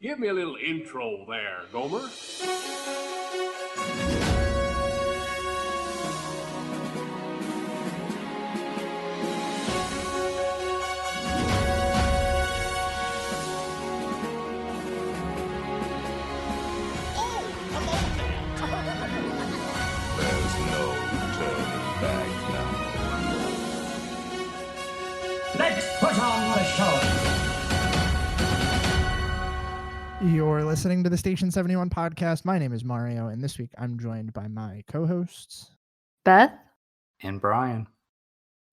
Give me a little intro there, Gomer. There's no turning back now. Let's put on the show. You're listening to the Station 71 podcast. My name is Mario, and this week I'm joined by my co-hosts, Beth? And Brian.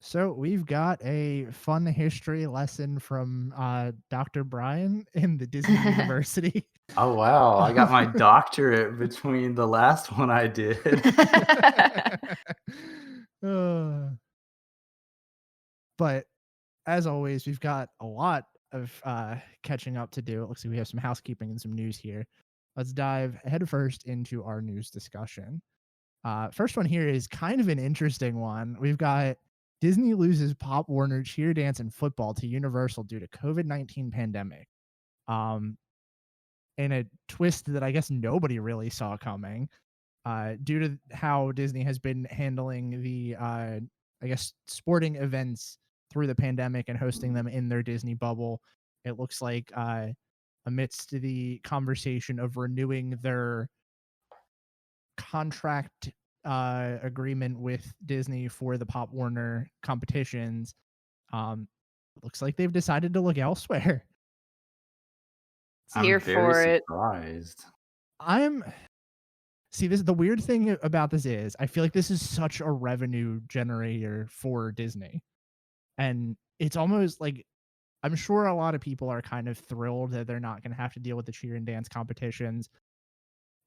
So we've got a fun history lesson from Dr. Brian in the Disney University. Oh, wow. I got my doctorate between the last one I did. But as always, we've got a lot of catching up to do. It looks like we have some housekeeping and some news here. Let's dive headfirst into our news discussion. First one here is kind of an interesting one. We've got Disney loses Pop Warner cheer, dance, and football to Universal due to COVID-19 pandemic. In a twist that I guess nobody really saw coming, due to how Disney has been handling the, sporting events through the pandemic and hosting them in their Disney bubble. It looks like amidst the conversation of renewing their contract agreement with Disney for the Pop Warner competitions, looks like they've decided to look elsewhere. I'm Here very for it. surprised. The weird thing about this is I feel like this is such a revenue generator for Disney. And it's almost like I'm sure a lot of people are kind of thrilled that they're not going to have to deal with the cheer and dance competitions.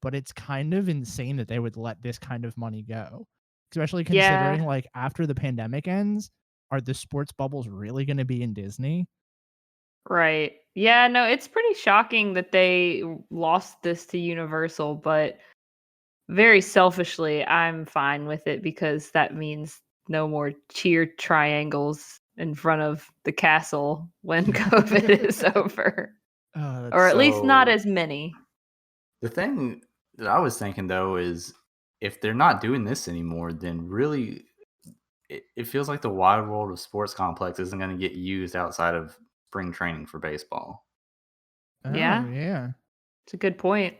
But it's kind of insane that they would let this kind of money go, especially considering like after the pandemic ends, are the sports bubbles really going to be in Disney? Right. Yeah, no, it's pretty shocking that they lost this to Universal, but very selfishly, I'm fine with it because that means no more cheer triangles in front of the castle when COVID is over. Or at least not as many. The thing that I was thinking, though, is if they're not doing this anymore, then really it feels like the wide world of sports complex isn't going to get used outside of spring training for baseball. Yeah. It's a good point.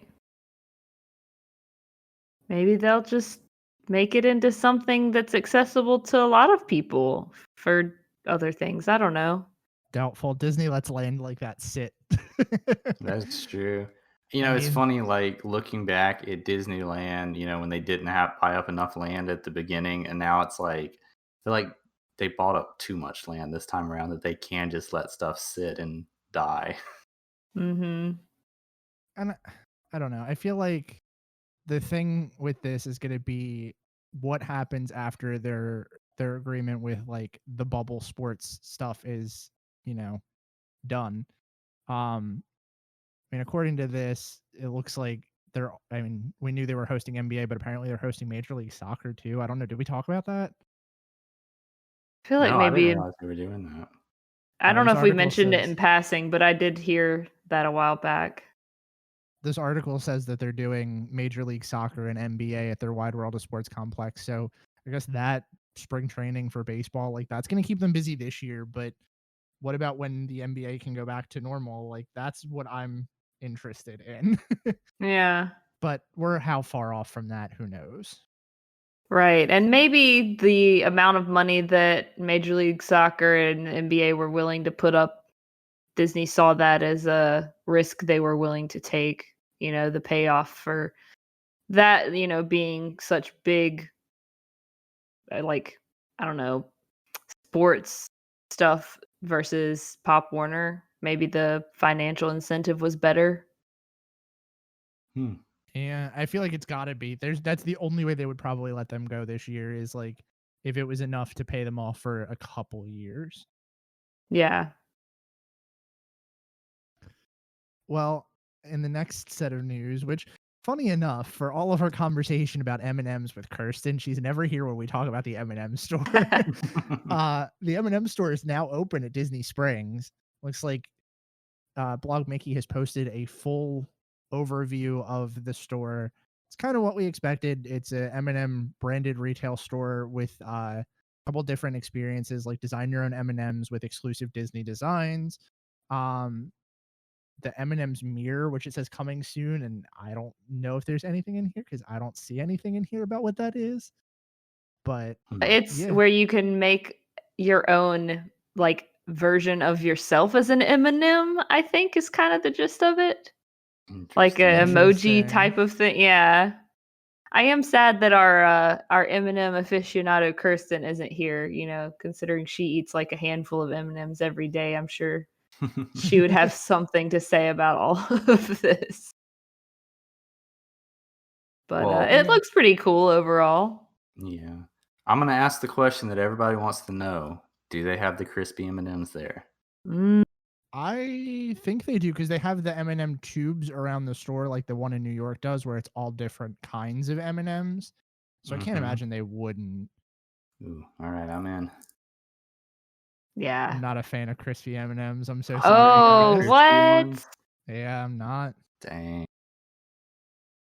Maybe they'll just make it into something that's accessible to a lot of people for other things. I don't know. Doubtful. Disney lets land like that sit. That's true. It's funny, like, looking back at Disneyland, when they didn't buy up enough land at the beginning, and now it's like, I feel like they bought up too much land this time around that they can just let stuff sit and die. Mm-hmm. And I don't know. I feel like the thing with this is going to be what happens after their agreement with like the bubble sports stuff is, done. According to this, it looks like we knew they were hosting NBA, but apparently they're hosting Major League Soccer too. I don't know. Did we talk about that? I feel like No, maybe I didn't realize they were doing that. I don't know if we mentioned it in passing, but I did hear that a while back. This article says that they're doing Major League Soccer and NBA at their Wide World of Sports complex. So I guess that spring training for baseball, like that's going to keep them busy this year. But what about when the NBA can go back to normal? Like that's what I'm interested in. Yeah. But we're how far off from that? Who knows? Right. And maybe the amount of money that Major League Soccer and NBA were willing to put up, Disney saw that as a risk they were willing to take. The payoff for that, being such big, like, I don't know, sports stuff versus Pop Warner. Maybe the financial incentive was better. Yeah, I feel like it's got to be. That's the only way they would probably let them go this year is like if it was enough to pay them off for a couple years. Yeah. Well, in the next set of news, which funny enough, for all of our conversation about M&Ms with Kirsten, she's never here when we talk about the M&M store. The M&M store is now open at Disney Springs. Looks like Blog Mickey has posted a full overview of the store. It's kind of what we expected. It's a M&M branded retail store with a couple different experiences, like design your own M&Ms with exclusive Disney designs. The M&M's mirror, which it says coming soon, and I don't know if there's anything in here because I don't see anything in here about what that is. But It's yeah. where you can make your own like version of yourself as an M&M, I think is kind of the gist of it. Like an emoji Interesting. type of thing. Yeah. I am sad that our M&M aficionado Kirsten isn't here, you know, considering she eats like a handful of M&Ms every day. I'm sure she would have something to say about all of this. But Well, it looks pretty cool overall. Yeah. I'm going to ask the question that everybody wants to know. Do they have the crispy M&Ms there? I think they do because they have the M&M tubes around the store, like the one in New York does, where it's all different kinds of M&Ms. So I can't imagine they wouldn't. Ooh, all right, I'm in. Yeah. I'm not a fan of crispy M&Ms. I'm so sorry. Oh, guys. what? Yeah, I'm not. Dang.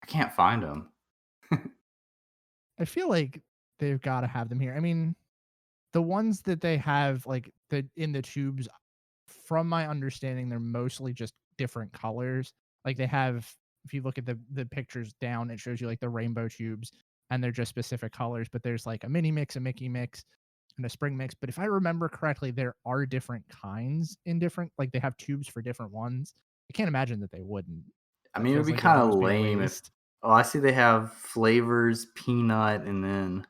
I can't find them. I feel like they've got to have them here. I mean, the ones that they have, like in the tubes, from my understanding, they're mostly just different colors. Like they have, if you look at the pictures down, it shows you like the rainbow tubes, and they're just specific colors. But there's like a mini mix, a Mickey mix, and a spring mix. But if I remember correctly, there are different kinds in different, like they have tubes for different ones. I can't imagine that they wouldn't. I mean, it would feels be like kind of almost be a lame if. waste. Oh, I see they have flavors, peanut, and then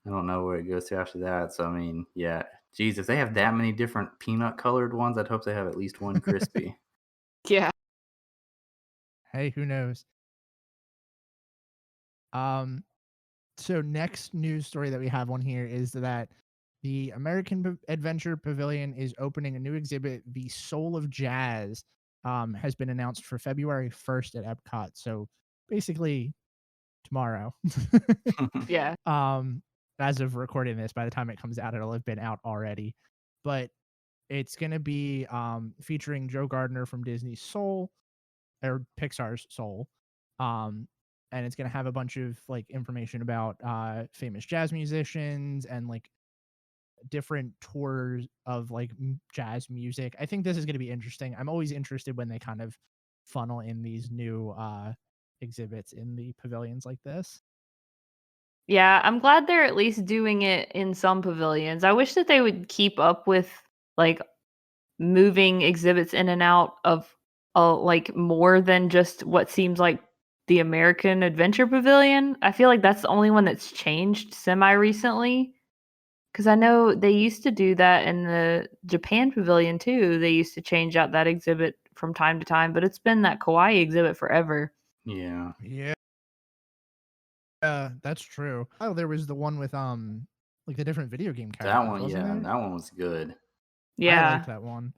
I don't know where it goes to after that. So I mean, yeah. Geez, if they have that many different peanut colored ones, I'd hope they have at least one crispy. Yeah. Hey, who knows? So next news story that we have on here is that the American Adventure Pavilion is opening a new exhibit. The Soul of Jazz has been announced for February 1st at Epcot. So basically tomorrow. Yeah. As of recording this, by the time it comes out, it'll have been out already. But it's going to be featuring Joe Gardner from Disney's Soul, or Pixar's Soul. And it's going to have a bunch of like information about famous jazz musicians and like different tours of like jazz music. I think this is going to be interesting. I'm always interested when they kind of funnel in these new exhibits in the pavilions like this. Yeah, I'm glad they're at least doing it in some pavilions. I wish that they would keep up with like moving exhibits in and out of like more than just what seems like the American Adventure Pavilion. I feel like that's the only one that's changed semi recently. Because I know they used to do that in the Japan Pavilion too. They used to change out that exhibit from time to time, but it's been that Kawaii exhibit forever. Yeah. Yeah. That's true. Oh, there was the one with like the different video game characters. That one, wasn't yeah, there? that one was good. Yeah. I liked that one.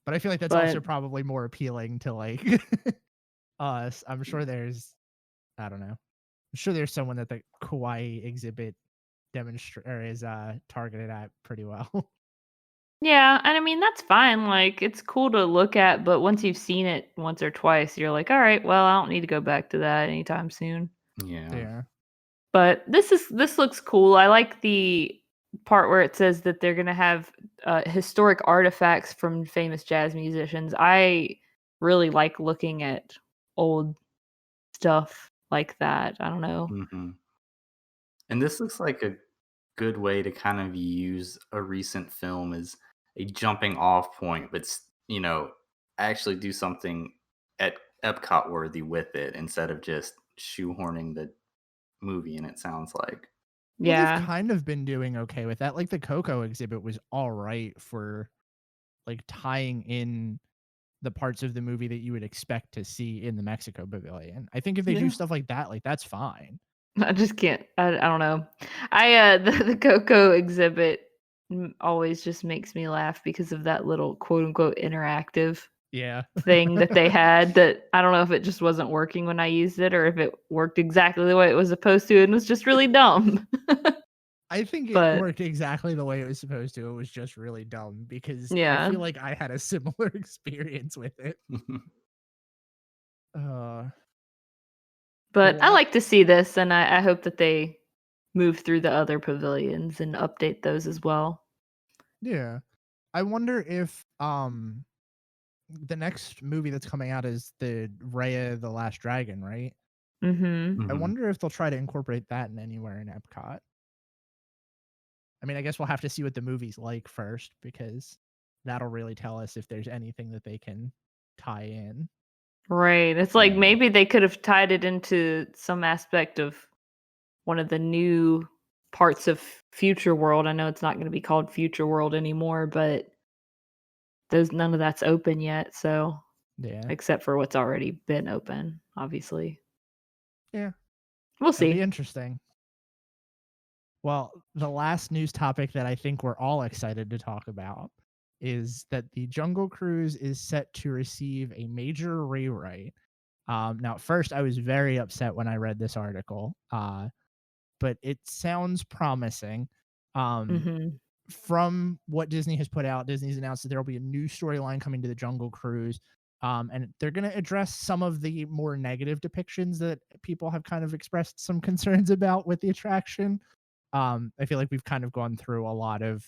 But I feel like that's But- also probably more appealing to like us. I'm sure there's, I don't know. I'm sure there's someone that the Kawaii exhibit is targeted at pretty well. Yeah, and I mean that's fine. Like it's cool to look at, but once you've seen it once or twice, you're like, all right, well, I don't need to go back to that anytime soon. Yeah. Yeah. But this looks cool. I like the part where it says that they're gonna have historic artifacts from famous jazz musicians. I really like looking at old stuff like that. I don't know. Mm-hmm. And this looks like a good way to kind of use a recent film as a jumping off point, but actually do something at Epcot worthy with it instead of just shoehorning the movie in. It sounds like. Well, Yeah. they've kind of been doing okay with that. Like the Coco exhibit was all right for like tying in the parts of the movie that you would expect to see in the Mexico Pavilion. I think if they do stuff like that, like that's fine. I just can't. I don't know. The Coco exhibit always just makes me laugh because of that little quote unquote interactive Yeah. thing that they had. That I don't know if it just wasn't working when I used it or if it worked exactly the way it was supposed to and was just really dumb. I think it But worked exactly the way it was supposed to. It was just really dumb because I yeah. feel like I had a similar experience with it. The But I la- like to see this, and I hope that they move through the other pavilions and update those as well. yeah. I wonder if the next movie that's coming out is the Raya the Last Dragon, right? Mm-hmm. I Mhm. wonder if they'll try to incorporate that in anywhere in Epcot. I mean, I guess we'll have to see what the movie's like first because that'll really tell us if there's anything that they can tie in. Right. It's like Yeah. maybe they could have tied it into some aspect of one of the new parts of Future World. I know it's not going to be called Future World anymore, but there's none of that's open yet. So, Yeah. except for what's already been open, obviously. Yeah. We'll That'll be see. interesting. Well, the last news topic that I think we're all excited to talk about is that the Jungle Cruise is set to receive a major rewrite. Now, at first, I was very upset when I read this article, but it sounds promising. Mm-hmm. From what Disney has put out, Disney's announced that there will be a new storyline coming to the Jungle Cruise. And they're going to address some of the more negative depictions that people have kind of expressed some concerns about with the attraction. I feel like we've kind of gone through a lot of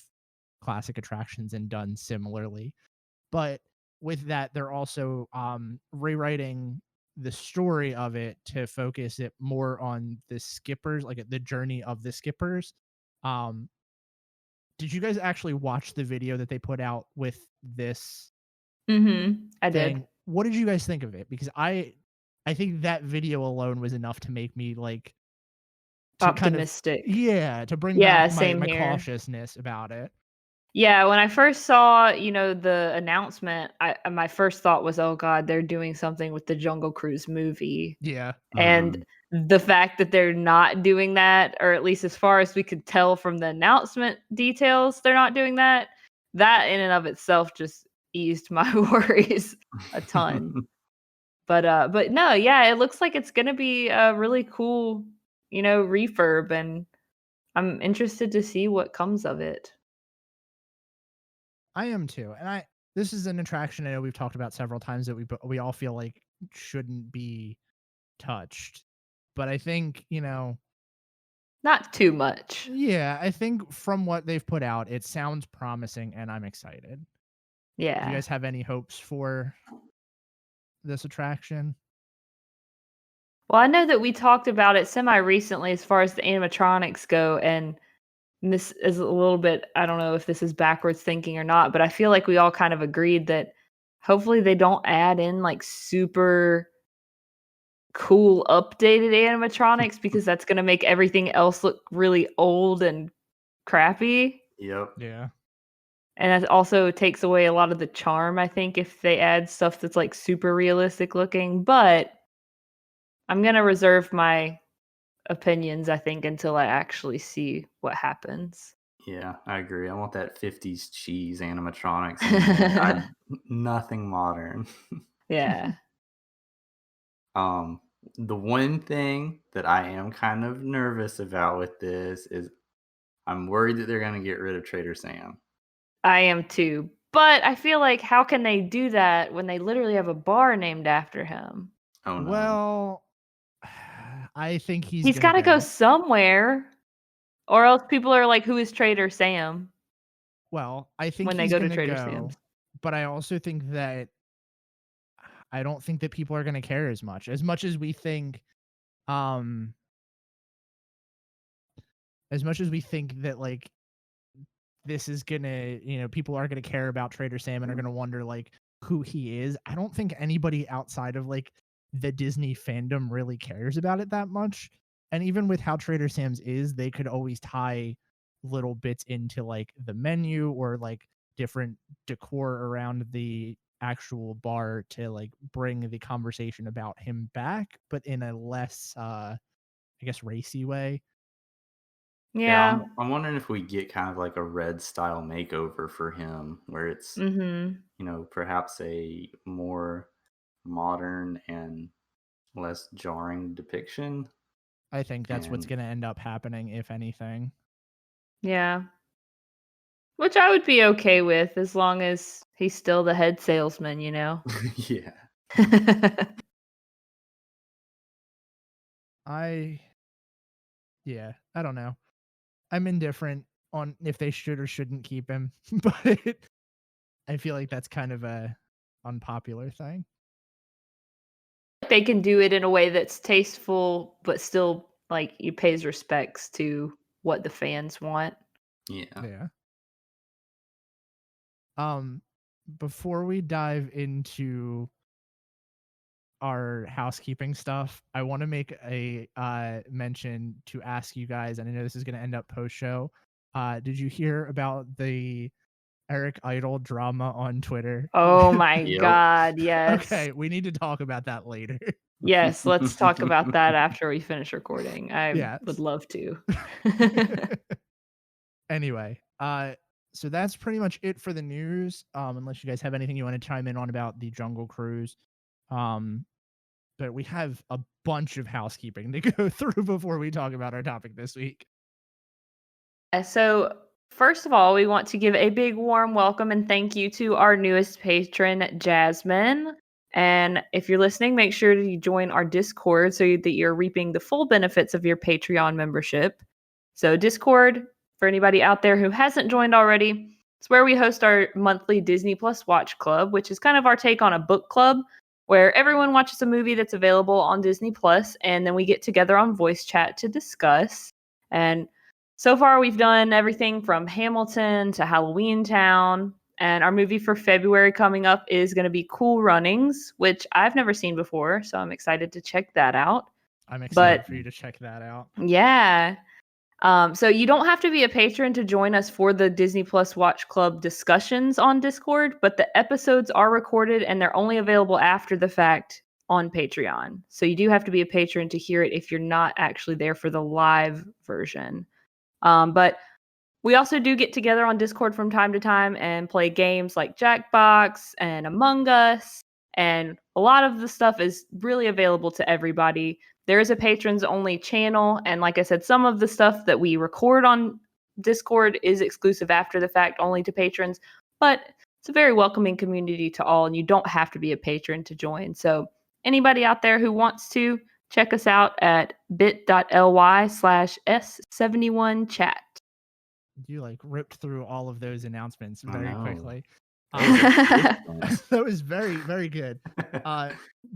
classic attractions and done similarly. But with that, they're also rewriting the story of it to focus it more on the skippers, like the journey of the skippers. Um, did you guys actually watch the video that they put out with this Mm-hmm. I did. thing? What did you guys think of it? Because I think that video alone was enough to make me like to kind of Optimistic. to bring Yeah, back same my here. cautiousness about it. Yeah, when I first saw, the announcement, my first thought was, "Oh god, they're doing something with the Jungle Cruise movie." Yeah. And Mhm. the fact that they're not doing that, or at least as far as we could tell from the announcement details, they're not doing that. That in and of itself just eased my worries a ton. But no, yeah, it looks like it's gonna be a really cool, refurb, and I'm interested to see what comes of it. I am too. And this is an attraction I know we've talked about several times that we all feel like shouldn't be touched. But I think, Not too much. yeah, I think from what they've put out, it sounds promising and I'm excited. Do you Yeah. guys have any hopes for this attraction? Well, I know that we talked about it semi recently as far as the animatronics go, and this is a little bit, I don't know if this is backwards thinking or not, but I feel like we all kind of agreed that hopefully they don't add in like super cool updated animatronics because that's going to make everything else look really old and crappy. Yep. Yeah. And that also takes away a lot of the charm, I think, if they add stuff that's like super realistic looking. But I'm going to reserve my opinions, I think, until I actually see what happens. Yeah, I agree. I want that 50s cheese animatronics in there. Nothing modern. Yeah. Um, the one thing that I am kind of nervous about with this is I'm worried that they're going to get rid of Trader Sam. I am too. But I feel like how can they do that when they literally have a bar named after him? Oh no. Well, I think he's He's gonna got to go go. somewhere, or else people are like, "Who is Trader Sam?" Well, I think when they he's go to gonna Trader go, Sam's. but I also think that I don't think that people are gonna care as much as we think. Um, as much as we think that like this is gonna, people are gonna care about Trader Sam and are gonna wonder like who he is. I don't think anybody outside of like the Disney fandom really cares about it that much. And even with how Trader Sam's is, they could always tie little bits into like the menu or like different decor around the actual bar to like bring the conversation about him back, but in a less I guess racy way. Yeah, Yeah. I'm wondering if we get kind of like a red style makeover for him where it's, Mhm. perhaps a more modern and less jarring depiction. I think that's what's And gonna end up happening, if anything. Yeah. Which I would be okay with as long as he's still the head salesman, you know? Yeah. I don't know. I'm indifferent on if they should or shouldn't keep him, but I feel like that's kind of a unpopular thing. They can do it in a way that's tasteful, but still like he pays respects to what the fans want. Yeah. Yeah. Before we dive into our housekeeping stuff, I want to make a mention to ask you guys, and I know this is going to end up post show. Did you hear about the Eric Idle drama on Twitter? Oh my Yep. God, yes. Okay, we need to talk about that later. Yes, let's talk about that after we finish recording. I Yes. would love to. Anyway, so that's pretty much it for the news. Unless you guys have anything you want to chime in on about the Jungle Cruise. But we have a bunch of housekeeping to go through before we talk about our topic this week. So, first of all, we want to give a big warm welcome and thank you to our newest patron, Jasmine. And if you're listening, make sure to join our Discord so that you're reaping the full benefits of your Patreon membership. So, Discord, for anybody out there who hasn't joined already, it's where we host our monthly Disney Plus Watch Club, which is kind of our take on a book club where everyone watches a movie that's available on Disney Plus, and then we get together on voice chat to discuss. And so far, we've done everything from Hamilton to Halloween Town. And our movie for February coming up is going to be Cool Runnings, which I've never seen before. So I'm excited to check that out. I'm excited for you to check that out. Yeah. So you don't have to be a patron to join us for the Disney Plus Watch Club discussions on Discord, but the episodes are recorded and they're only available after the fact on Patreon. So you do have to be a patron to hear it if you're not actually there for the live version. But we also do get together on Discord from time to time and play games like Jackbox and Among Us. And a lot of the stuff is really available to everybody. There is a patrons only channel. And like I said, some of the stuff that we record on Discord is exclusive after the fact only to patrons. But it's a very welcoming community to all. And you don't have to be a patron to join. So anybody out there who wants to, check us out at bit.ly/S71chat. You like ripped through all of those announcements very quickly. That was very, very good.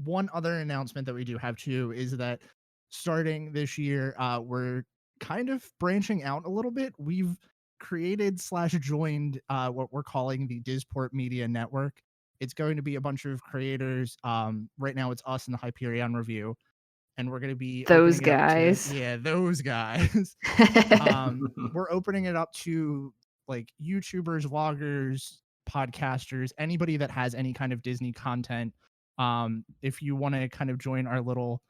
One other announcement that we do have too is that starting this year, we're kind of branching out a little bit. We've created/joined what we're calling the Disport Media Network. It's going to be a bunch of creators. Right now it's us and the Hyperion Review, and we're going to be those opening it up to- guys. those guys. We're opening it up to like YouTubers, vloggers, podcasters, anybody that has any kind of Disney content. If you want to kind of join our little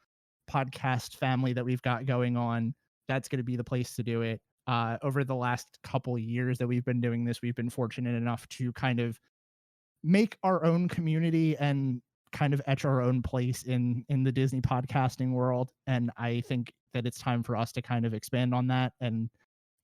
podcast family that we've got going on, that's going to be the place to do it. Over the last couple years that we've been doing this, we've been fortunate enough to kind of make our own community and kind of etch our own place in the Disney podcasting world. And I think that it's time for us to kind of expand on that and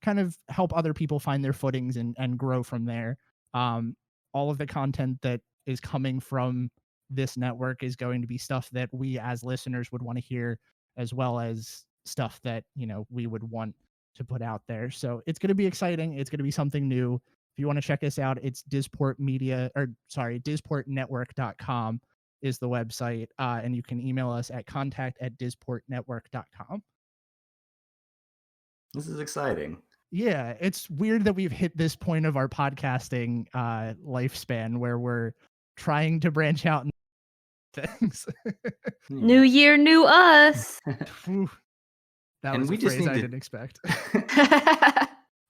kind of help other people find their footings and grow from there. All of the content that is coming from this network is going to be stuff that we as listeners would want to hear, as well as stuff that, you know, we would want to put out there. So it's going to be exciting. It's going to be something new. If you want to check us out, it's disportnetwork.com is the website. And you can email us at contact@disportnetwork.com. This is exciting. Yeah, it's weird that we've hit this point of our podcasting lifespan where we're trying to branch out and things. New year, new us. That was a phrase I didn't expect.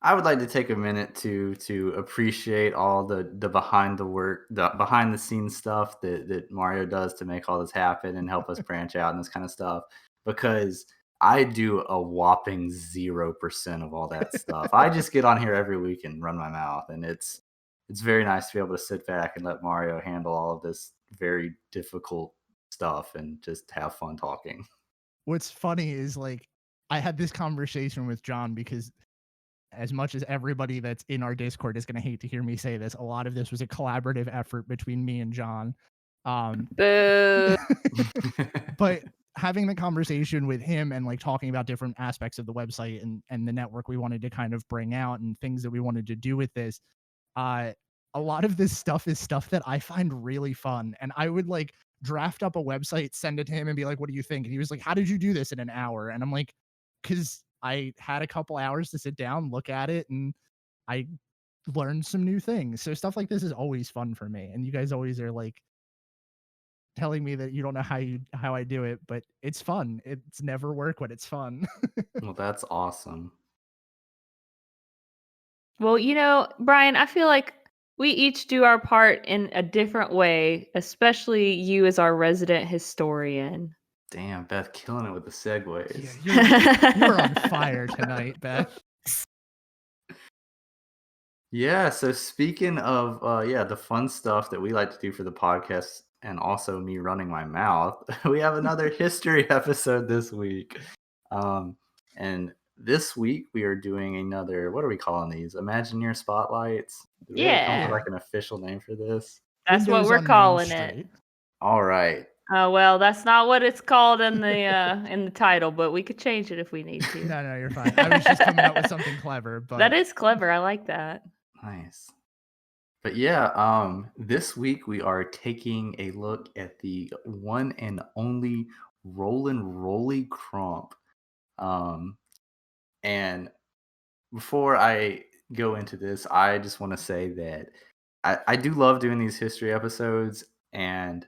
I would like to take a minute to appreciate all the behind the scenes stuff that Mario does to make all this happen and help us branch out and this kind of stuff, because I do a whopping 0% of all that stuff. I just get on here every week and run my mouth, and it's very nice to be able to sit back and let Mario handle all of this very difficult stuff and just have fun talking. What's funny is like I had this conversation with John because as much as everybody that's in our Discord is going to hate to hear me say this, a lot of this was a collaborative effort between me and John. Boo. But having the conversation with him and like talking about different aspects of the website and the network we wanted to kind of bring out and things that we wanted to do with this, a lot of this stuff is stuff that I find really fun. And I would like draft up a website, send it to him and be like, what do you think? And he was like, how did you do this in an hour? And I'm like, because I had a couple hours to sit down, look at it, and I learned some new things. So stuff like this is always fun for me. And you guys always are like telling me that you don't know how I do it, but it's fun. It's never work when it's fun. Well, that's awesome. Well, Brian, I feel like we each do our part in a different way, especially you as our resident historian. Damn, Beth killing it with the segues. You're on fire tonight, Beth. Yeah, so speaking of the fun stuff that we like to do for the podcast and also me running my mouth, we have another history episode this week. And this week we are doing another, what are we calling these? Imagineer Spotlights? Do we ever come up with like an official name for this? That's what we're calling it. All right. Oh well, that's not what it's called in the title, but we could change it if we need to. No, you're fine. I was just coming up with something clever, but that is clever. I like that. Nice. But yeah, this week we are taking a look at the one and only Rolly Crump. And before I go into this, I just want to say that I do love doing these history episodes, and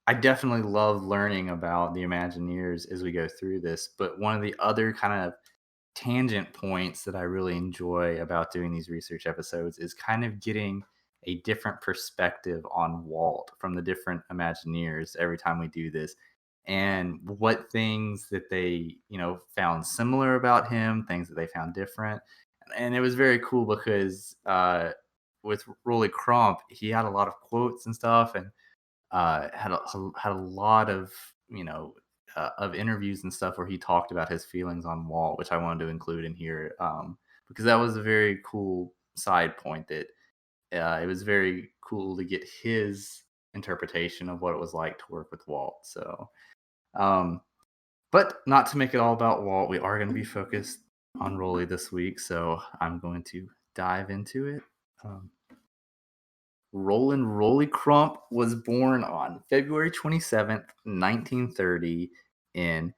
I definitely love learning about the Imagineers as we go through this. But one of the other kind of tangent points that I really enjoy about doing these research episodes is kind of getting a different perspective on Walt from the different Imagineers every time we do this, and what things that they, found similar about him, things that they found different. And it was very cool because with Rolly Crump, he had a lot of quotes and stuff, and had a lot of of interviews and stuff where he talked about his feelings on Walt, which I wanted to include in here because that was a very cool side point. That it was very cool to get his interpretation of what it was like to work with Walt. So, but not to make it all about Walt, we are going to be focused on Rolly this week. So I'm going to dive into it. Rolly Crump was born on February 27th, 1930 in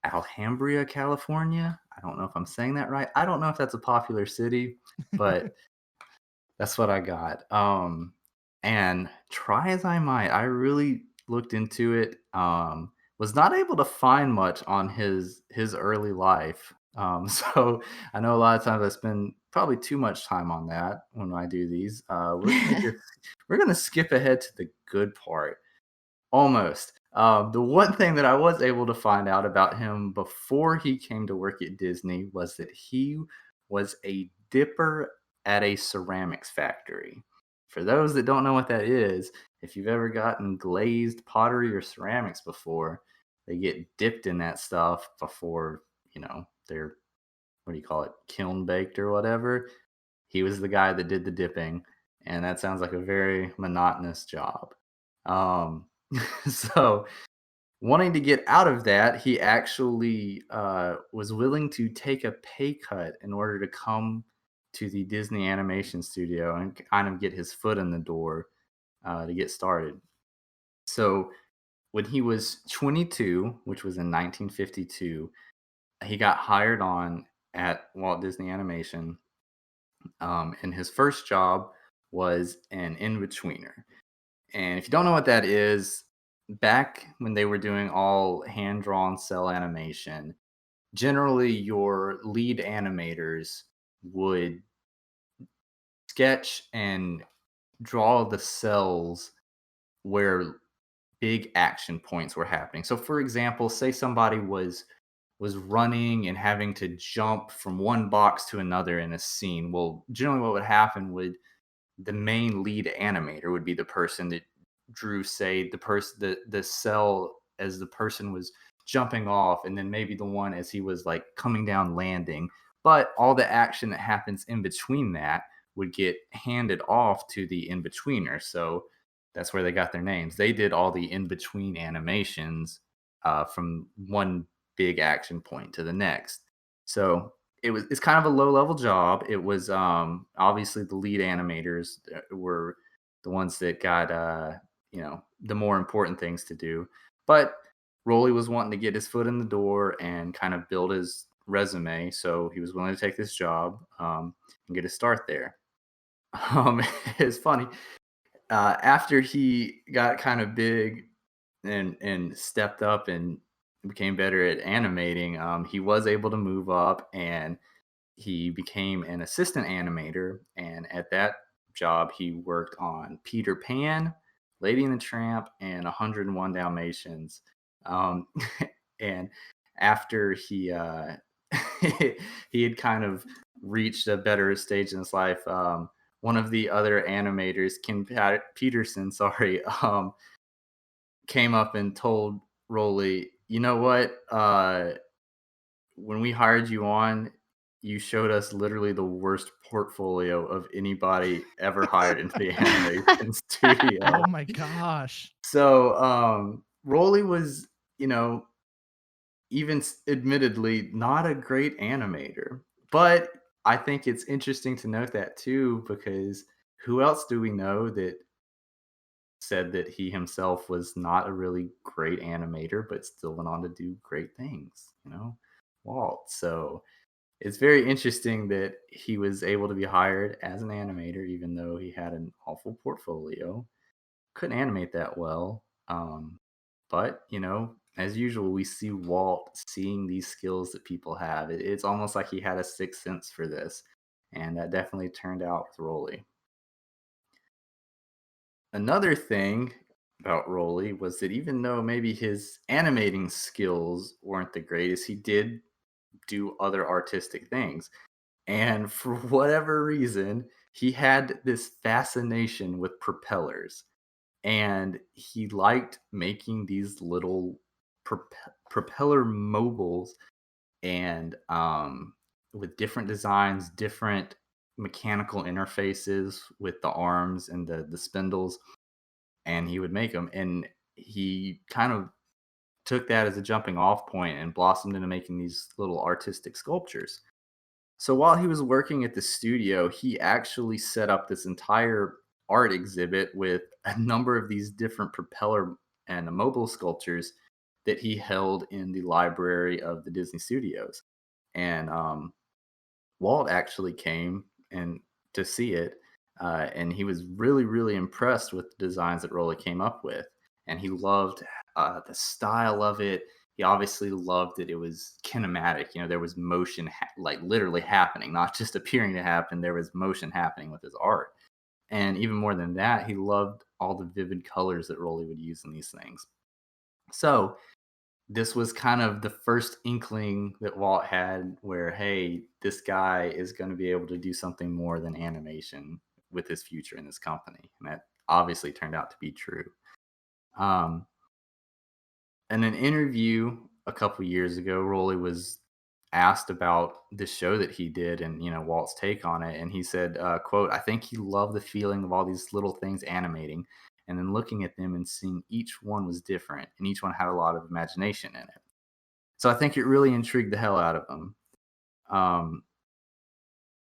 Alhambra, California. I don't know if I'm saying that right. I don't know if that's a popular city, but that's what I got. And try as I might, I really looked into it. Was not able to find much on his early life. So I know a lot of times I spend probably too much time on that when I do these. We're gonna skip ahead to the good part. Almost. The one thing that I was able to find out about him before he came to work at Disney was that he was a dipper at a ceramics factory. For those that don't know what that is, if you've ever gotten glazed pottery or ceramics before, they get dipped in that stuff before, they're, what do you call it, kiln baked or whatever. He was the guy that did the dipping, and that sounds like a very monotonous job. So wanting to get out of that, he actually was willing to take a pay cut in order to come to the Disney Animation Studio and kind of get his foot in the door to get started. So when he was 22, which was in 1952, he got hired on at Walt Disney Animation. And his first job was an in-betweener. And if you don't know what that is, back when they were doing all hand-drawn cell animation, generally your lead animators would sketch and draw the cells where big action points were happening. So for example, say somebody was running and having to jump from one box to another in a scene. Well, generally what would happen would the main lead animator would be the person that drew, say, the cell as the person was jumping off, and then maybe the one as he was like coming down landing. but all the action that happens in between that would get handed off to the in-betweener. So that's where they got their names. They did all the in-between animations from one big action point to the next. So it's kind of a low-level job. It was obviously the lead animators were the ones that got the more important things to do. But Rolly was wanting to get his foot in the door and kind of build his resume, so he was willing to take this job and get a start there. It's funny. After he got kind of big and stepped up and became better at animating, he was able to move up and he became an assistant animator. And at that job, he worked on Peter Pan, Lady and the Tramp, and 101 Dalmatians. Um, and after he he had kind of reached a better stage in his life, one of the other animators, Peterson, sorry, came up and told Rolly, you know what? When we hired you on, you showed us literally the worst portfolio of anybody ever hired into the animation studio. Oh my gosh. So Rolly was, even admittedly not a great animator. But I think it's interesting to note that too, because who else do we know that said that he himself was not a really great animator, but still went on to do great things, Walt. So it's very interesting that he was able to be hired as an animator, even though he had an awful portfolio. Couldn't animate that well. But, as usual, we see Walt seeing these skills that people have. It's almost like he had a sixth sense for this. And that definitely turned out with Rolly. Another thing about Rolly was that even though maybe his animating skills weren't the greatest, he did do other artistic things. And for whatever reason, he had this fascination with propellers. And he liked making these little propeller mobiles and with different designs, different mechanical interfaces with the arms and the spindles, and he would make them. And he kind of took that as a jumping off point and blossomed into making these little artistic sculptures. So while he was working at the studio, he actually set up this entire art exhibit with a number of these different propeller and mobile sculptures that he held in the library of the Disney Studios. And Walt actually came and to see it, and he was really, really impressed with the designs that Rolly came up with, and he loved the style of it. He obviously loved that it was kinematic. There was motion, like literally happening, not just appearing to happen. There was motion happening with his art, and even more than that, he loved all the vivid colors that Rolly would use in these things. So this was kind of the first inkling that Walt had where, hey, this guy is going to be able to do something more than animation with his future in this company. And that obviously turned out to be true. In an interview a couple years ago, Rolly was asked about this show that he did and, Walt's take on it. And he said, quote, I think he loved the feeling of all these little things animating and then looking at them and seeing each one was different and each one had a lot of imagination in it. So I think it really intrigued the hell out of him.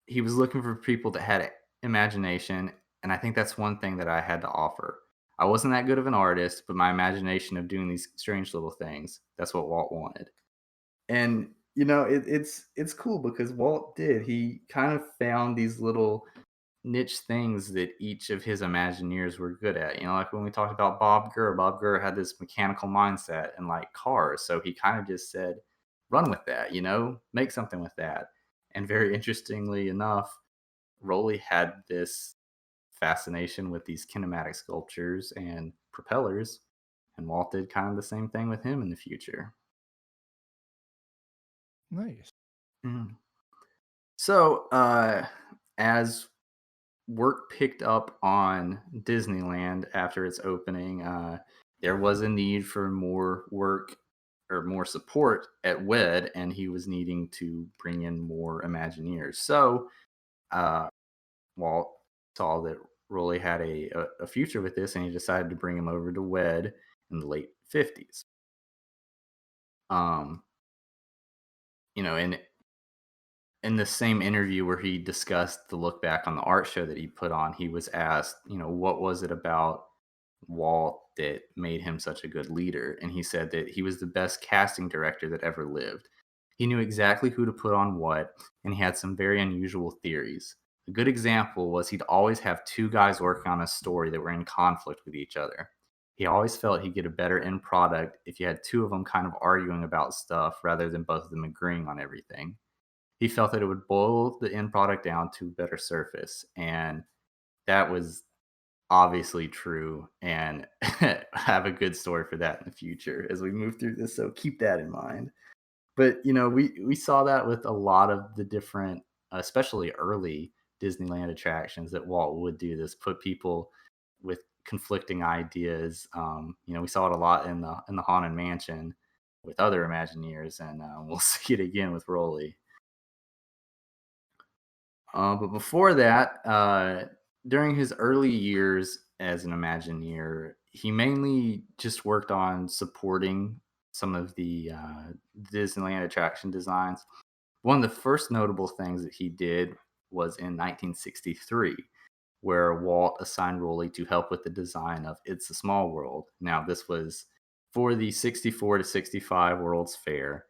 He was looking for people that had imagination, and I think that's one thing that I had to offer. I wasn't that good of an artist, but my imagination of doing these strange little things, that's what Walt wanted. And, it's cool because Walt did. He kind of found these little niche things that each of his Imagineers were good at. Like when we talked about Bob Gurr had this mechanical mindset and like cars. So he kind of just said, run with that, make something with that. And very interestingly enough, Rolly had this fascination with these kinematic sculptures and propellers, and Walt did kind of the same thing with him in the future. Nice. So, as work picked up on Disneyland after its opening, there was a need for more work or more support at WED, and he was needing to bring in more Imagineers. So uh, Walt saw that Rolly had a future with this, and he decided to bring him over to WED in the late 50s. Um, and in the same interview where he discussed the look back on the art show that he put on, he was asked, what was it about Walt that made him such a good leader? And he said that he was the best casting director that ever lived. He knew exactly who to put on what, and he had some very unusual theories. A good example was he'd always have two guys working on a story that were in conflict with each other. He always felt he'd get a better end product if you had two of them kind of arguing about stuff rather than both of them agreeing on everything. He felt that it would boil the end product down to a better surface, and that was obviously true, and I have a good story for that in the future as we move through this, so keep that in mind. But we saw that with a lot of the different, especially early Disneyland attractions, that Walt would do this, put people with conflicting ideas. We saw it a lot in the Haunted Mansion with other Imagineers, and we'll see it again with Rolly. But before that, during his early years as an Imagineer, he mainly just worked on supporting some of the Disneyland attraction designs. One of the first notable things that he did was in 1963, where Walt assigned Rolly to help with the design of It's a Small World. Now, this was for the 64 to 65 World's Fair.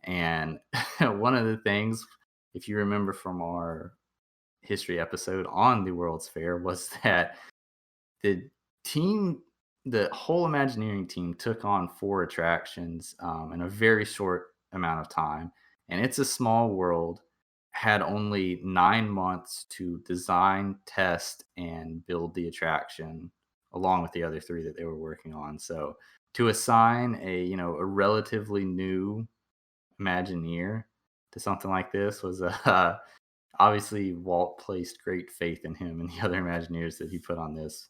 And one of the things, if you remember from our history episode on the World's Fair, was that the team, the whole Imagineering team, took on 4 attractions in a very short amount of time. And It's a Small World had only 9 months to design, test, and build the attraction, along with the other 3 that they were working on. So to assign a relatively new Imagineer to something like this was obviously Walt placed great faith in him and the other Imagineers that he put on this.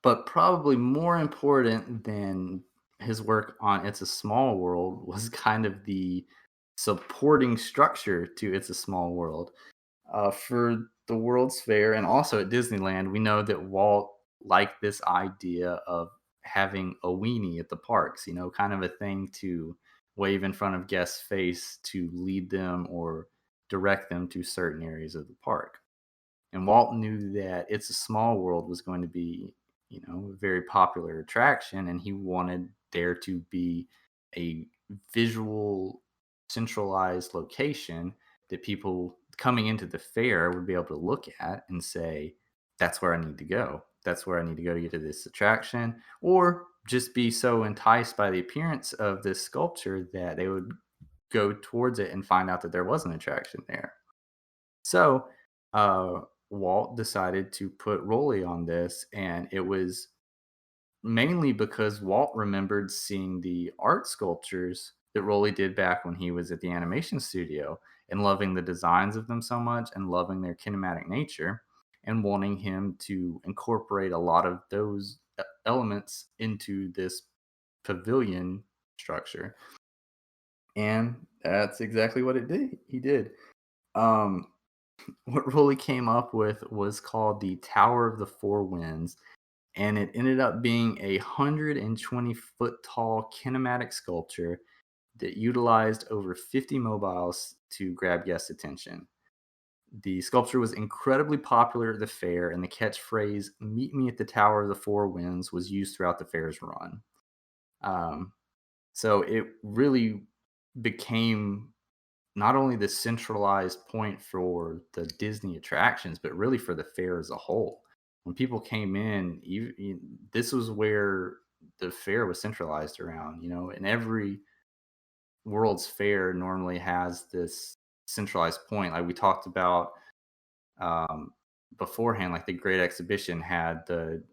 But probably more important than his work on It's a Small World was kind of the supporting structure to It's a Small World. For the World's Fair and also at Disneyland, we know that Walt liked this idea of having a weenie at the parks, kind of a thing to wave in front of guests' face to lead them or direct them to certain areas of the park. And Walt knew that It's a Small World was going to be, a very popular attraction, and he wanted there to be a visual, centralized location that people coming into the fair would be able to look at and say, that's where I need to go. That's where I need to go to get to this attraction, or just be so enticed by the appearance of this sculpture that they would go towards it and find out that there was an attraction there. So, Walt decided to put Rolly on this, and it was mainly because Walt remembered seeing the art sculptures that Rolly did back when he was at the animation studio and loving the designs of them so much and loving their kinematic nature and wanting him to incorporate a lot of those elements into this pavilion structure. And that's exactly what it did. He did. Um, what Rolly came up with was called the Tower of the Four Winds, and it ended up being a 120-foot tall kinematic sculpture that utilized over 50 mobiles to grab guest attention. The sculpture was incredibly popular at the fair, and the catchphrase "Meet me at the Tower of the Four Winds" was used throughout the fair's run. Um, so it really became not only the centralized point for the Disney attractions, but really for the fair as a whole. When people came in, this was where the fair was centralized around, and every World's Fair normally has this centralized point. Like we talked about um, beforehand, like the Great Exhibition had the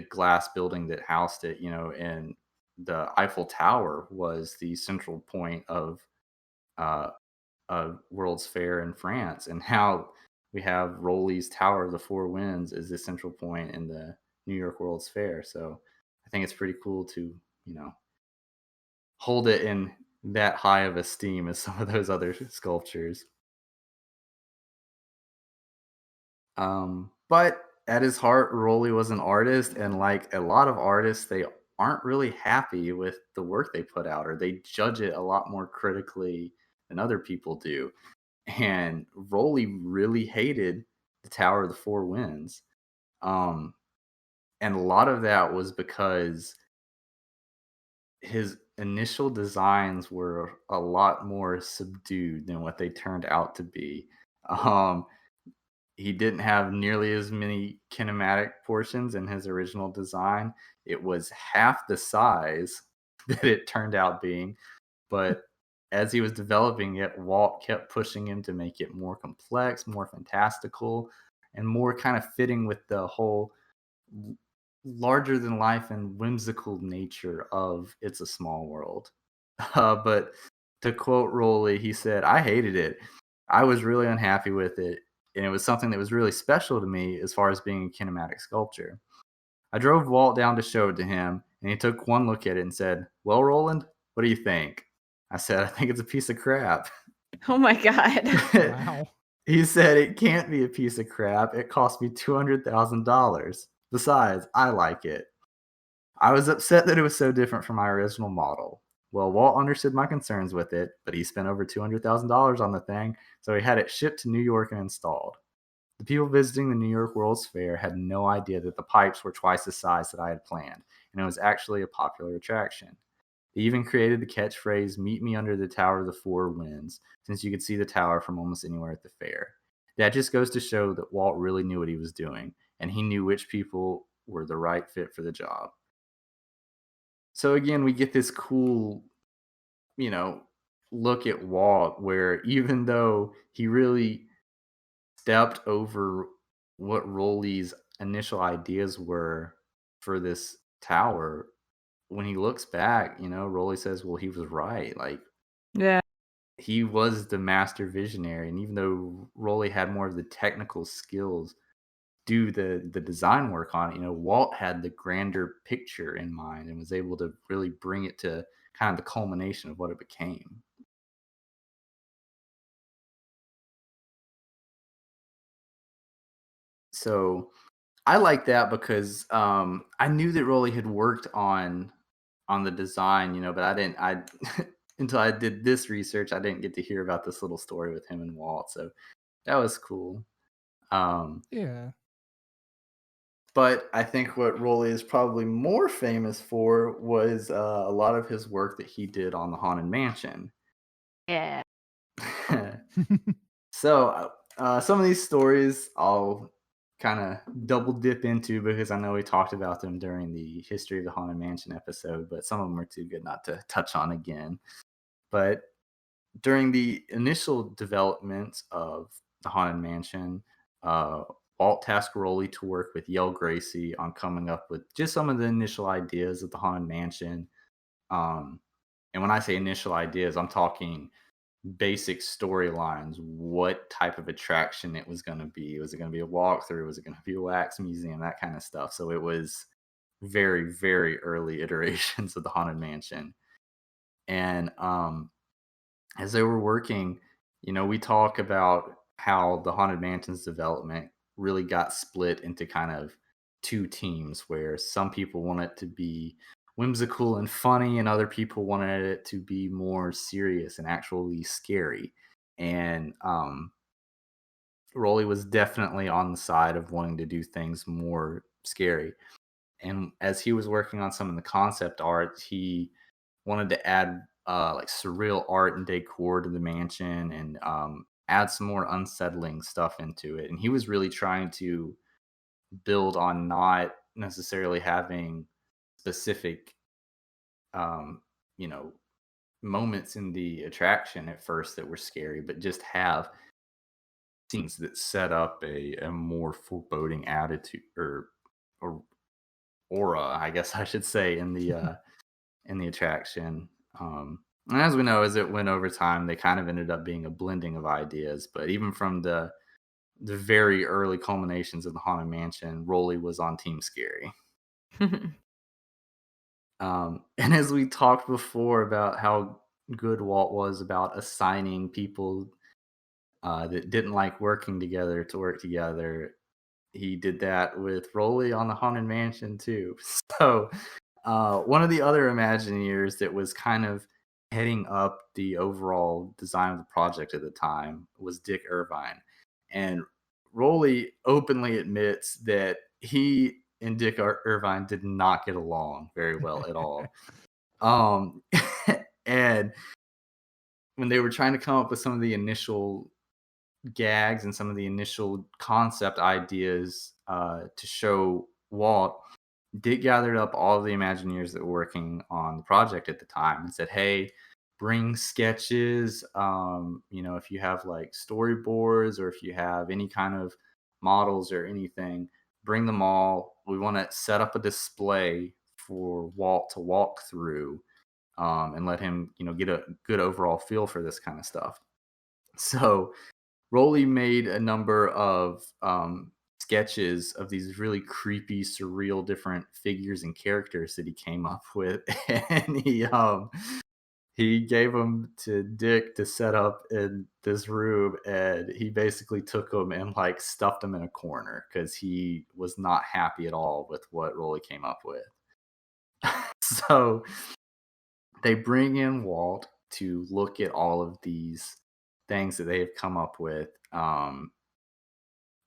glass building that housed it, and the Eiffel Tower was the central point of uh, World's Fair in France, and how we have Rolly's Tower of the Four Winds as the central point in the New York World's Fair. So I think it's pretty cool to, you know, hold it in that high of esteem as some of those other sculptures. But at his heart, Rolly was an artist, and like a lot of artists, they aren't really happy with the work they put out, or they judge it a lot more critically than other people do. And Rolly really hated the Tower of the Four Winds. Um, and a lot of that was because his initial designs were a lot more subdued than what they turned out to be. Um, he didn't have nearly as many kinematic portions in his original design. It was half the size that it turned out being, but as he was developing it, Walt kept pushing him to make it more complex, more fantastical, and more kind of fitting with the whole larger than life and whimsical nature of It's a Small World. But to quote Rolly, he said, "I hated it. I was really unhappy with it, and it was something that was really special to me as far as being a kinematic sculpture." I drove Walt down to show it to him, and he took one look at it and said, "Well, Roland, what do you think?" I said, "I think it's a piece of crap." Oh my god. Wow. He said, "It can't be a piece of crap. It cost me $200,000. Besides, I like it." I was upset that it was so different from my original model. Well, Walt understood my concerns with it, but he spent over $200,000 on the thing, so he had it shipped to New York and installed. The people visiting the New York World's Fair had no idea that the pipes were twice the size that I had planned, and it was actually a popular attraction. They even created the catchphrase, "Meet me under the Tower of the Four Winds," since you could see the tower from almost anywhere at the fair. That just goes to show that Walt really knew what he was doing, and he knew which people were the right fit for the job. So again, we get this cool, you know, look at Walt where even though he really stepped over what Rolly's initial ideas were for this tower, when he looks back, you know, Rolly says, well, he was right. Like, Yeah. he was the master visionary. And even though Rolly had more of the technical skills, do the design work on it, you know, Walt had the grander picture in mind and was able to really bring it to kind of the culmination of what it became. So I like that because I knew that Rolly had worked on the design, you know, but I didn't I until I did this research, I didn't get to hear about this little story with him and Walt. So that was cool. Um, Yeah. But I think what Rolly is probably more famous for was a lot of his work that he did on the Haunted Mansion. Yeah. So some of these stories I'll kind of double dip into because I know we talked about them during the History of the Haunted Mansion episode, but some of them are too good not to touch on again. But during the initial development of the Haunted Mansion, uh, Walt tasked Rowley to work with Yale Gracie on coming up with just some of the initial ideas of the Haunted Mansion. Um, and when I say initial ideas, I'm talking basic storylines, what type of attraction it was going to be. Was it going to be a walkthrough? Was it going to be a wax museum? That kind of stuff. So it was very, very early iterations of the Haunted Mansion. And as they were working, you know, we talk about how the Haunted Mansion's development really got split into kind of two teams where some people want it to be whimsical and funny and other people wanted it to be more serious and actually scary. And Rolly was definitely on the side of wanting to do things more scary. And as he was working on some of the concept art, he wanted to add like surreal art and decor to the mansion and add some more unsettling stuff into it. And he was really trying to build on not necessarily having specific, um, you know, moments in the attraction at first that were scary, but just have scenes that set up a more foreboding attitude or aura, I guess I should say, in the attraction. And as we know, as it went over time, they kind of ended up being a blending of ideas. But even from the very early culminations of the Haunted Mansion, Rolly was on Team Scary. And as we talked before about how good Walt was about assigning people that didn't like working together to work together, he did that with Rolly on the Haunted Mansion too. So one of the other Imagineers that was kind of heading up the overall design of the project at the time was Dick Irvine. And Rolly openly admits that he and Dick Irvine did not get along very well at all. Um, and when they were trying to come up with some of the initial gags and some of the initial concept ideas to show Walt, Dick gathered up all of the Imagineers that were working on the project at the time and said, "Hey, bring sketches. If you have like storyboards or if you have any kind of models or anything, bring them all. We want to set up a display for Walt to walk through and let him, get a good overall feel for this kind of stuff." So Rolly made a number of sketches of these really creepy, surreal, different figures and characters that he came up with, and he gave them to Dick to set up in this room, and he basically took them and like stuffed them in a corner because he was not happy at all with what Rolly came up with. So they bring in Walt to look at all of these things that they have come up with.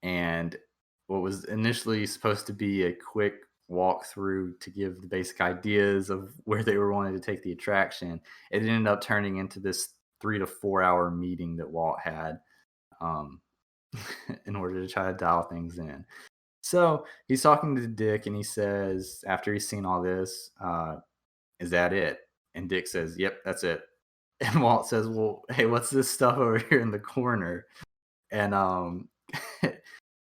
And what was initially supposed to be a quick walkthrough to give the basic ideas of where they were wanting to take the attraction, it ended up turning into this 3 to 4 hour meeting that Walt had um, in order to try to dial things in. So he's talking to Dick and he says, after he's seen all this, "Is that it?" And Dick says, "Yep, that's it." And Walt says, "Well, hey, what's this stuff over here in the corner?" And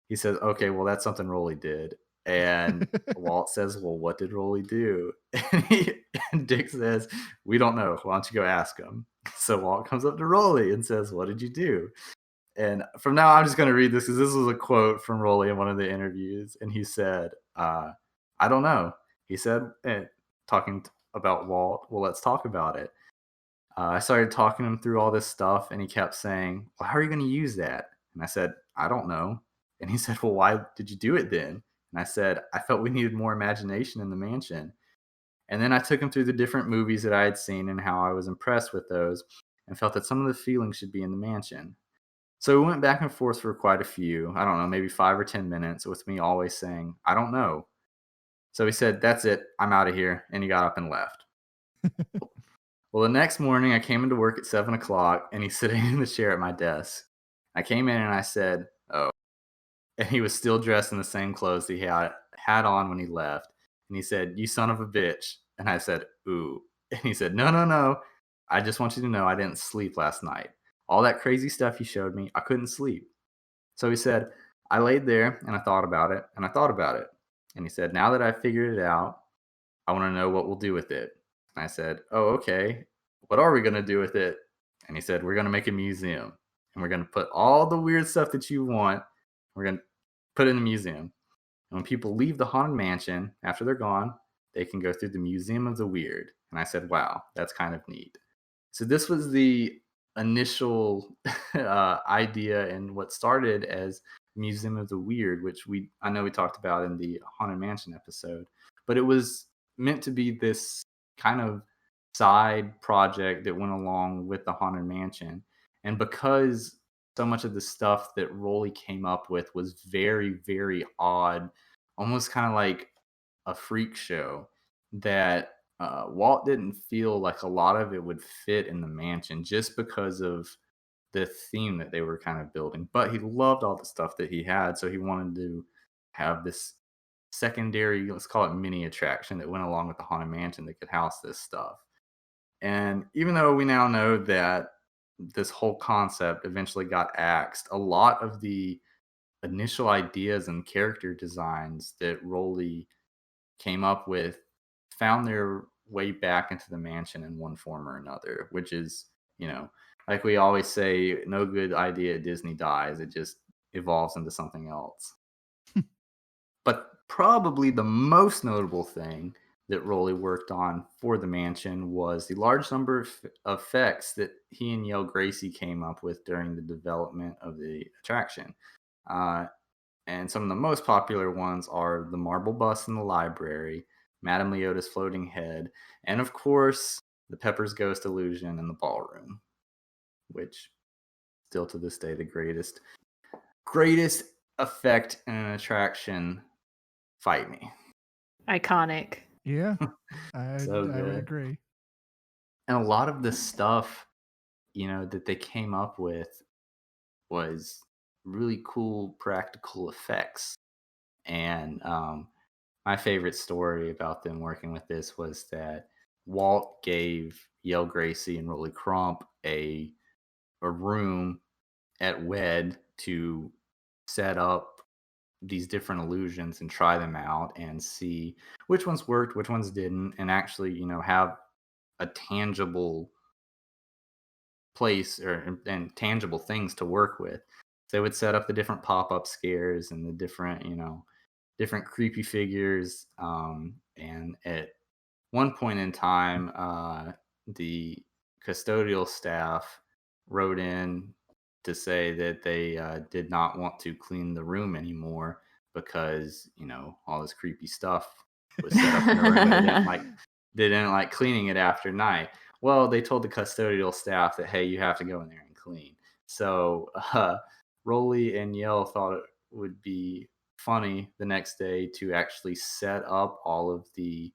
he says, "Okay, well, that's something Rolly did." And Walt says, "Well, what did Rolly do?" And Dick says, "We don't know. Why don't you go ask him?" So Walt comes up to Rolly and says, "What did you do?" And from now, I'm just going to read this because this was a quote from Rolly in one of the interviews. And he said, "I don't know." He said, talking about Walt, "Well, let's talk about it." I started talking him through all this stuff, and he kept saying, "Well, how are you going to use that?" And I said, "I don't know." And he said, "Well, why did you do it then?" And I said, "I felt we needed more imagination in the mansion." And then I took him through the different movies that I had seen and how I was impressed with those and felt that some of the feelings should be in the mansion. So we went back and forth for quite a few, I don't know, maybe 5 or 10 minutes, with me always saying, "I don't know." So he said, "That's it. I'm out of here." And he got up and left. Well, the next morning I came into work at 7 o'clock and he's sitting in the chair at my desk. I came in and I said, "Oh." And he was still dressed in the same clothes he had on when he left. And he said, "You son of a bitch." And I said, "Ooh." And he said, "No, no, no. I just want you to know I didn't sleep last night. All that crazy stuff you showed me, I couldn't sleep." So he said, "I laid there and I thought about it and I thought about it." And he said, "Now that I've figured it out, I want to know what we'll do with it." And I said, "Oh, okay. What are we going to do with it?" And he said, "We're going to make a museum and we're going to put all the weird stuff that you want. We're going to put it in a museum. And when people leave the Haunted Mansion after they're gone, they can go through the Museum of the Weird." And I said, "Wow, that's kind of neat." So this was the initial idea and what started as Museum of the Weird, which I know we talked about in the Haunted Mansion episode, but it was meant to be this kind of side project that went along with the Haunted Mansion. And because so much of the stuff that Rolly came up with was very, very odd, almost kind of like a freak show, that Walt didn't feel like a lot of it would fit in the mansion just because of the theme that they were kind of building. But he loved all the stuff that he had, so he wanted to have this secondary, let's call it mini attraction that went along with the Haunted Mansion that could house this stuff. And even though we now know that this whole concept eventually got axed, a lot of the initial ideas and character designs that Rolly came up with found their way back into the mansion in one form or another, which is, like we always say, no good idea at Disney dies. It just evolves into something else. But probably the most notable thing that Rolly worked on for the mansion was the large number of effects that he and Yale Gracie came up with during the development of the attraction. Uh, and some of the most popular ones are the marble bust in the library, Madame Leota's floating head, and of course, the Pepper's Ghost illusion in the ballroom, which still to this day the greatest effect in an attraction. Fight me. Iconic. Yeah, I So I would good. agree. And a lot of the stuff, that they came up with was really cool practical effects. And my favorite story about them working with this was that Walt gave Yale Gracie and Rolly Crump a room at WED to set up these different illusions and try them out and see which ones worked, which ones didn't, and actually, have a tangible place and tangible things to work with. So they would set up the different pop-up scares and the different creepy figures. And at one point in time, the custodial staff wrote in to say that they did not want to clean the room anymore because all this creepy stuff was set up in the room, and they didn't like cleaning it after night. Well, they told the custodial staff that, hey, you have to go in there and clean. So Rolly and Yell thought it would be funny the next day to actually set up all of the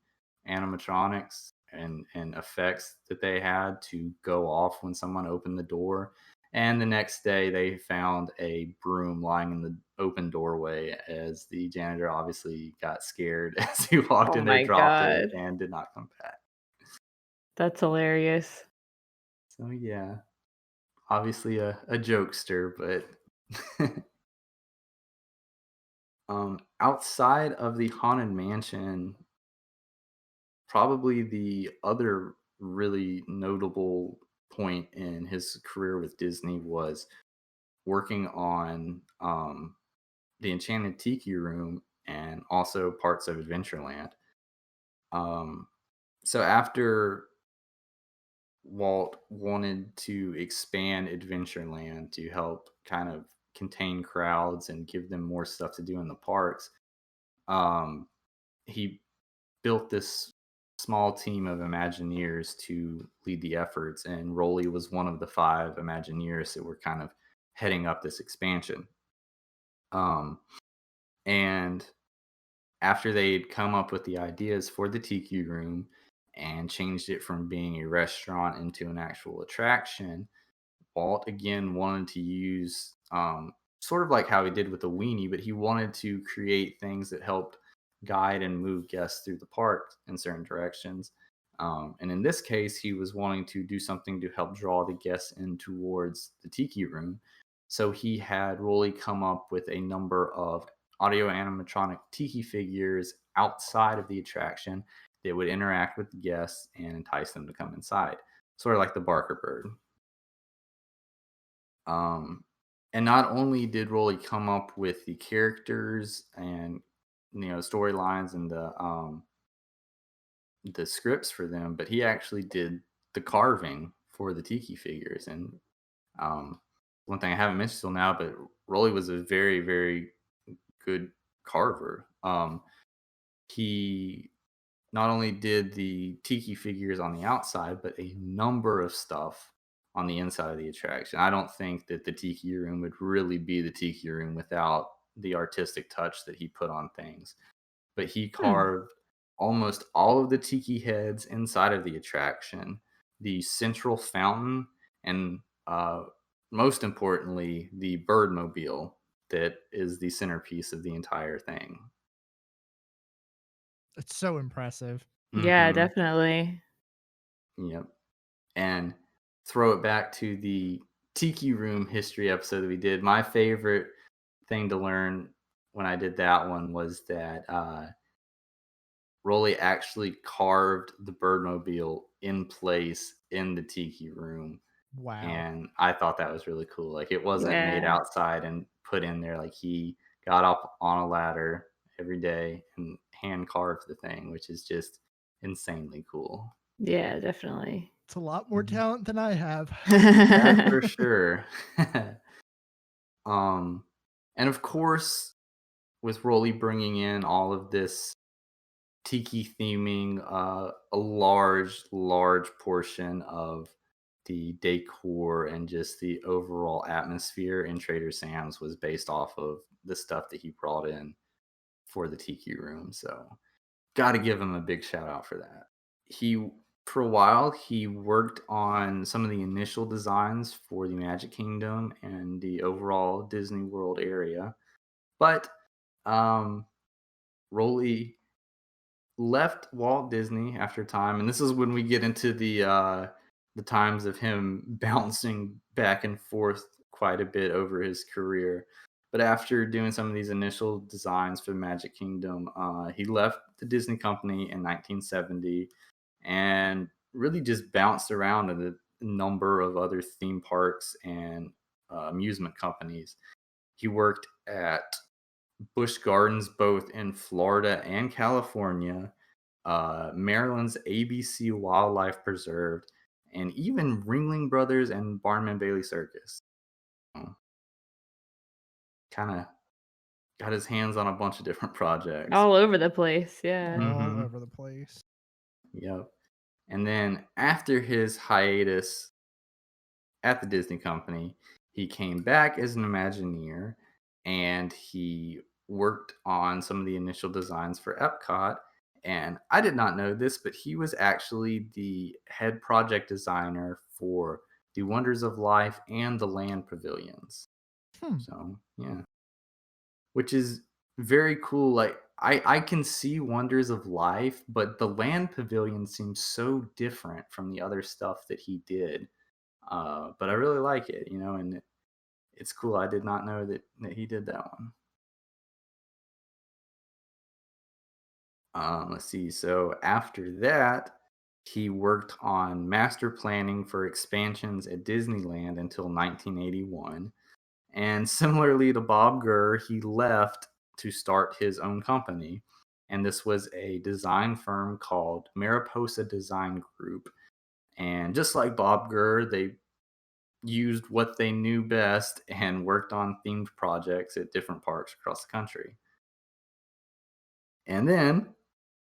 animatronics and effects that they had to go off when someone opened the door. And the next day, they found a broom lying in the open doorway as the janitor obviously got scared as he walked Oh in there, my dropped it, God. and did not come back. That's hilarious. So, yeah, obviously a jokester, but outside of the Haunted Mansion, probably the other really notable point in his career with Disney was working on the Enchanted Tiki Room and also parts of Adventureland. Um, so after Walt wanted to expand Adventureland to help kind of contain crowds and give them more stuff to do in the parks, um, he built this small team of Imagineers to lead the efforts, and Rolly was one of the 5 Imagineers that were kind of heading up this expansion. And after they'd come up with the ideas for the Tiki Room and changed it from being a restaurant into an actual attraction, Walt again wanted to use sort of like how he did with the weenie, but he wanted to create things that helped guide and move guests through the park in certain directions. And in this case, he was wanting to do something to help draw the guests in towards the Tiki Room. So he had Rolly come up with a number of audio animatronic tiki figures outside of the attraction that would interact with the guests and entice them to come inside, sort of like the Barker Bird. And not only did Rolly come up with the characters and storylines and the scripts for them, but he actually did the carving for the tiki figures. And um, one thing I haven't mentioned till now, but Rolly was a very, very good carver. He not only did the tiki figures on the outside, but a number of stuff on the inside of the attraction. I don't think that the Tiki Room would really be the Tiki Room without the artistic touch that he put on things. But he carved almost all of the tiki heads inside of the attraction, the central fountain, and most importantly, the birdmobile that is the centerpiece of the entire thing. It's so impressive. Yeah, Mhm. definitely. Yep. And throw it back to the Tiki Room history episode that we did. My favorite thing to learn when I did that one was that Rolly actually carved the birdmobile in place in the Tiki Room. Wow. And I thought that was really cool. Like, it wasn't made Yeah. outside and put in there. Like, he got up on a ladder every day and hand carved the thing, which is just insanely cool. Yeah, definitely. It's a lot more talent than I have. That's for sure. And of course, with Rolly bringing in all of this tiki theming, a large portion of the decor and just the overall atmosphere in Trader Sam's was based off of the stuff that he brought in for the Tiki Room. So, got to give him a big shout out for that. He For a while he worked on some of the initial designs for the Magic Kingdom and the overall Disney World area, but um, Rolly left Walt Disney after time, and this is when we get into the times of him bouncing back and forth quite a bit over his career. But after doing some of these initial designs for the Magic Kingdom, he left the Disney Company in 1970 and really just bounced around at a number of other theme parks and amusement companies. He worked at Busch Gardens both in Florida and California, Maryland's ABC Wildlife Preserve, and even Ringling Brothers and Barnum Bailey Circus. Kind of got his hands on a bunch of different projects. All over the place, yeah. All over the place. Yep. And then after his hiatus at the Disney Company, he came back as an Imagineer and he worked on some of the initial designs for Epcot. And I did not know this, but he was actually the head project designer for the Wonders of Life and the Land Pavilions. So, yeah. Which is very cool. Like, I can see Wonders of Life, but the Land Pavilion seems so different from the other stuff that he did. But I really like it, and it's cool. I did not know that he did that one. Let's see. So after that, he worked on master planning for expansions at Disneyland until 1981. And similarly to Bob Gurr, he left to start his own company. And this was a design firm called Mariposa Design Group. And just like Bob Gurr, they used what they knew best and worked on themed projects at different parks across the country. And then,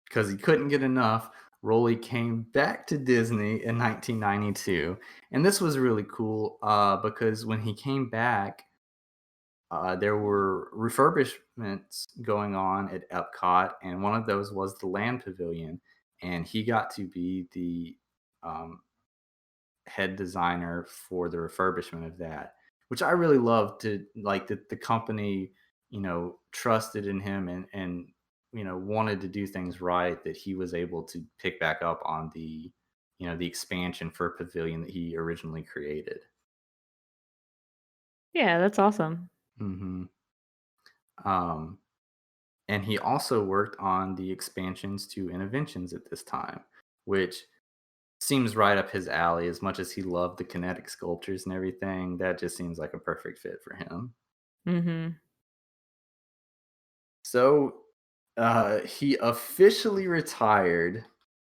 because he couldn't get enough, Rolly came back to Disney in 1992. And this was really cool because when he came back, there were refurbishments going on at Epcot, and one of those was the Land Pavilion. And he got to be the head designer for the refurbishment of that, which I really loved. To like that the company, trusted in him and wanted to do things right, that he was able to pick back up on the the expansion for Pavilion that he originally created. Yeah, that's awesome. And he also worked on the expansions to Innoventions at this time, which seems right up his alley. As much as he loved the kinetic sculptures and everything, that just seems like a perfect fit for him. So he officially retired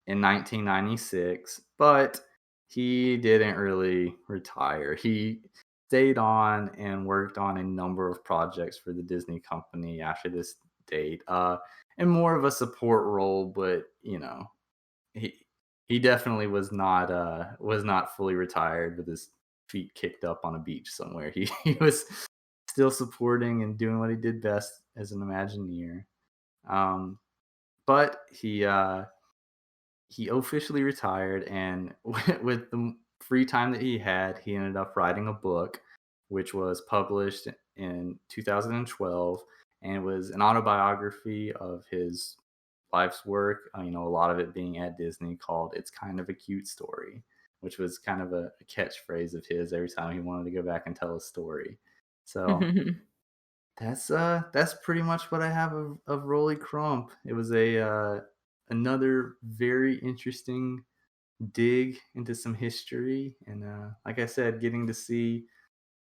in 1996, but he didn't really retire. He stayed on and worked on a number of projects for the Disney Company after this date, and more of a support role. But he definitely was not fully retired with his feet kicked up on a beach somewhere. He was still supporting and doing what he did best as an Imagineer. But he officially retired, and with the free time that he had, he ended up writing a book, which was published in 2012, and it was an autobiography of his life's work. A lot of it being at Disney, called "It's Kind of a Cute Story," which was kind of a catchphrase of his every time he wanted to go back and tell a story. So. That's pretty much what I have of Rolly Crump. It was another very interesting dig into some history, and like I said, getting to see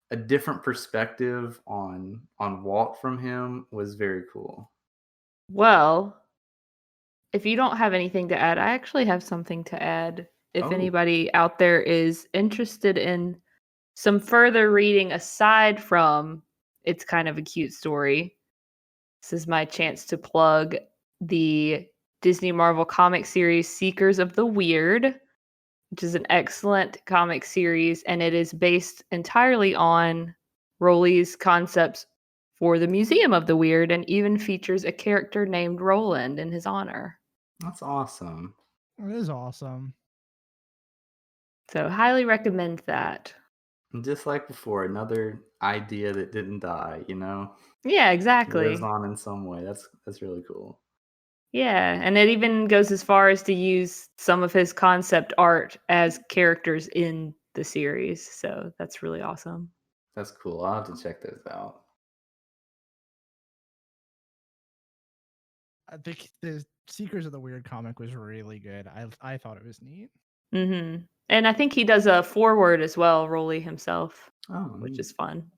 a different perspective on Walt from him was very cool. Well, if you don't have anything to add, I actually have something to add. If Oh, anybody out there is interested in some further reading aside from It's Kind of a Cute Story, this is my chance to plug the Disney Marvel comic series Seekers of the Weird, which is an excellent comic series, and it is based entirely on Rowley's concepts for the Museum of the Weird and even features a character named Roland in his honor. that's awesome. It is awesome. So, highly recommend that. And just like before, another idea that didn't die, you know? Yeah, It exactly. lives on in some way. That's really cool. Yeah, and it even goes as far as to use some of his concept art as characters in the series. So, that's really awesome. That's cool. I'll have to check those out. I think the Seekers of the Weird comic was really good. I thought it was neat. Mhm. And I think he does a foreword as well, Rolly himself, Oh, which neat. is fun.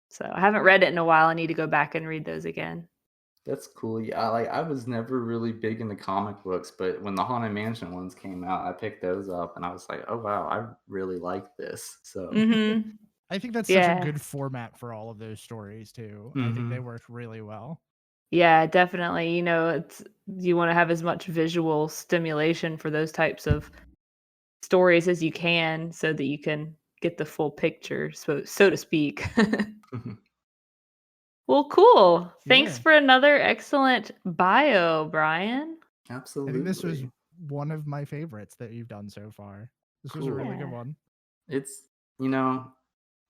So, I haven't read it in a while. I need to go back and read those again. That's cool. Yeah, I was never really big into comic books, but when the Haunted Mansion ones came out, I picked those up and I was like, "Oh wow, I really like this." So, Mhm. I think that's such a Yeah. good format for all of those stories too. I think they Mhm. worked really well. Yeah, definitely. It's you want to have as much visual stimulation for those types of stories as you can so that you can get the full picture, so to speak. Well, cool. Thanks Yeah. for another excellent bio, Brian. I think this was Absolutely. one of my favorites that you've done so far. This was a Cool. really good Yeah. one. It's, you know,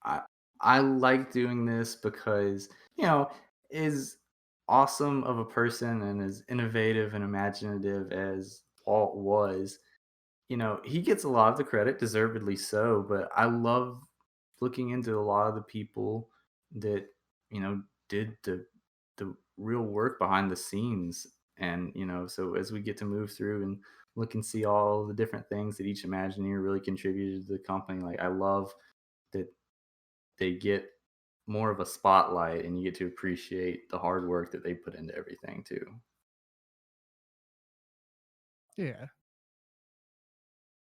I I like doing this because, as awesome of a person and as innovative and imaginative as Walt was, he gets a lot of the credit, deservedly so, but I love looking into a lot of the people that, did the real work behind the scenes. And, so as we get to move through and look and see all the different things that each Imagineer really contributed to the company, like I love that they get more of a spotlight and you get to appreciate the hard work that they put into everything too. Yeah.